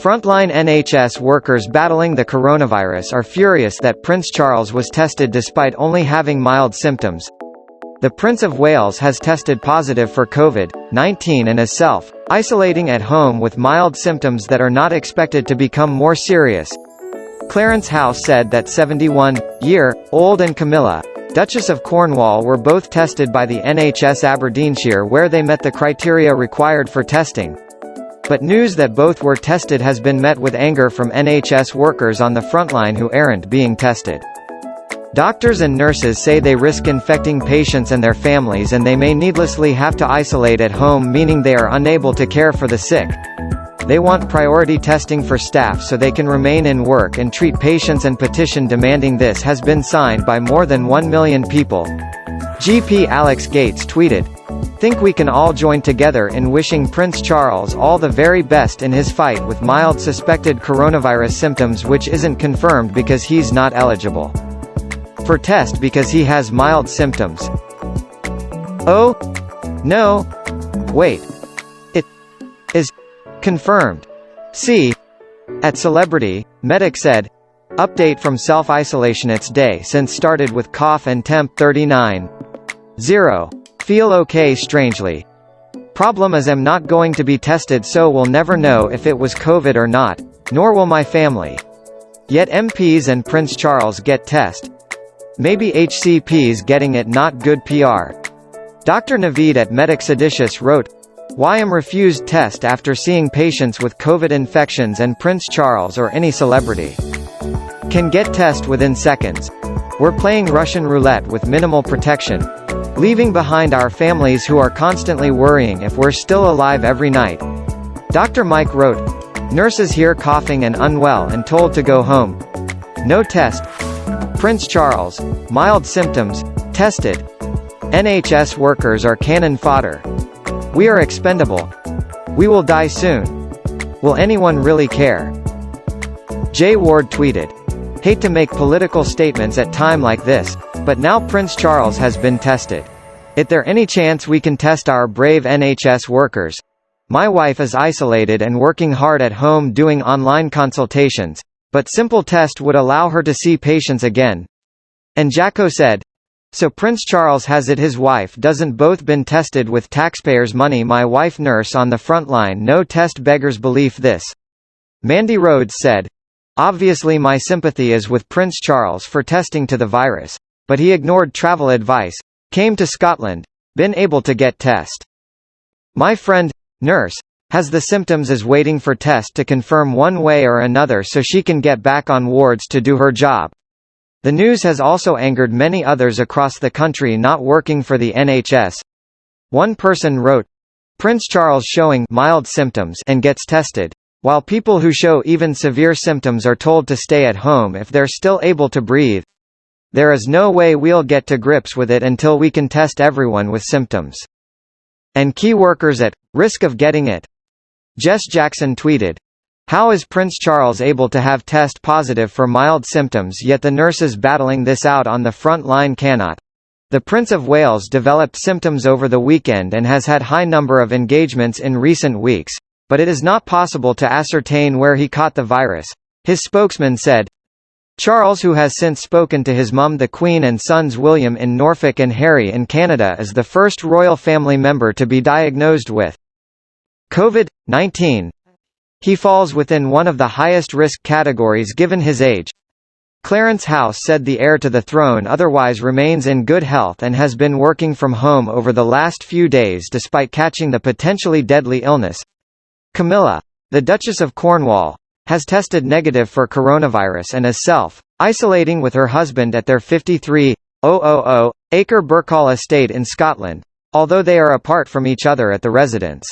Frontline NHS workers battling the coronavirus are furious that Prince Charles was tested despite only having mild symptoms. The Prince of Wales has tested positive for COVID-19 and is self-isolating at home with mild symptoms that are not expected to become more serious. Clarence House said that 71-year-old and Camilla, Duchess of Cornwall, were both tested by the NHS Aberdeenshire, where they met the criteria required for testing. But news that both were tested has been met with anger from NHS workers on the frontline who aren't being tested. Doctors and nurses say they risk infecting patients and their families, and they may needlessly have to isolate at home, meaning they are unable to care for the sick. They want priority testing for staff so they can remain in work and treat patients, and petition demanding this has been signed by more than 1 million people. GP Alex Gates tweeted, "Think we can all join together in wishing Prince Charles all the very best in his fight with mild suspected coronavirus symptoms, which isn't confirmed because he's not eligible for test because he has mild symptoms." Oh? No. Wait. It is confirmed. See at Celebrity. Medic said. Update from self-isolation. Its day since started with cough and temp 39.0. Feel okay strangely. Problem is I'm not going to be tested, so we'll never know if it was COVID or not, nor will my family. Yet MPs and Prince Charles get test. Maybe HCP's getting it, not good PR. Dr. Naveed at Medic Seditious wrote, "Why am refused test after seeing patients with COVID infections, and Prince Charles or any celebrity can get test within seconds. We're playing Russian roulette with minimal protection, leaving behind our families who are constantly worrying if we're still alive every night." Dr. Mike wrote, "Nurses here coughing and unwell and told to go home. No test. Prince Charles, mild symptoms, tested. NHS workers are cannon fodder. We are expendable. We will die soon. Will anyone really care?" Jay Ward tweeted, "Hate to make political statements at time like this, but now Prince Charles has been tested. Is there any chance we can test our brave NHS workers? My wife is isolated and working hard at home doing online consultations, but simple test would allow her to see patients again." And Jacko said, "So Prince Charles has it, his wife doesn't, both been tested with taxpayers' money. My wife nurse on the front line, no test beggars belief this." Mandy Rhodes said, "Obviously my sympathy is with Prince Charles for testing to the virus, but he ignored travel advice, came to Scotland, been able to get test. My friend, nurse, has the symptoms, is waiting for test to confirm one way or another so she can get back on wards to do her job." The news has also angered many others across the country not working for the NHS. One person wrote, "Prince Charles showing mild symptoms and gets tested, while people who show even severe symptoms are told to stay at home if they're still able to breathe. There is no way we'll get to grips with it until we can test everyone with symptoms. And key workers at risk of getting it." Jess Jackson tweeted, "How is Prince Charles able to have test positive for mild symptoms, yet the nurses battling this out on the front line cannot? The Prince of Wales developed symptoms over the weekend and has had high number of engagements in recent weeks, but it is not possible to ascertain where he caught the virus," his spokesman said. Charles, who has since spoken to his mum the Queen and sons William in Norfolk and Harry in Canada, is the first royal family member to be diagnosed with COVID-19. He falls within one of the highest risk categories given his age. Clarence House said the heir to the throne otherwise remains in good health and has been working from home over the last few days despite catching the potentially deadly illness. Camilla, the Duchess of Cornwall, has tested negative for coronavirus and is self-isolating with her husband at their 53,000-acre Burkall estate in Scotland, although they are apart from each other at the residence.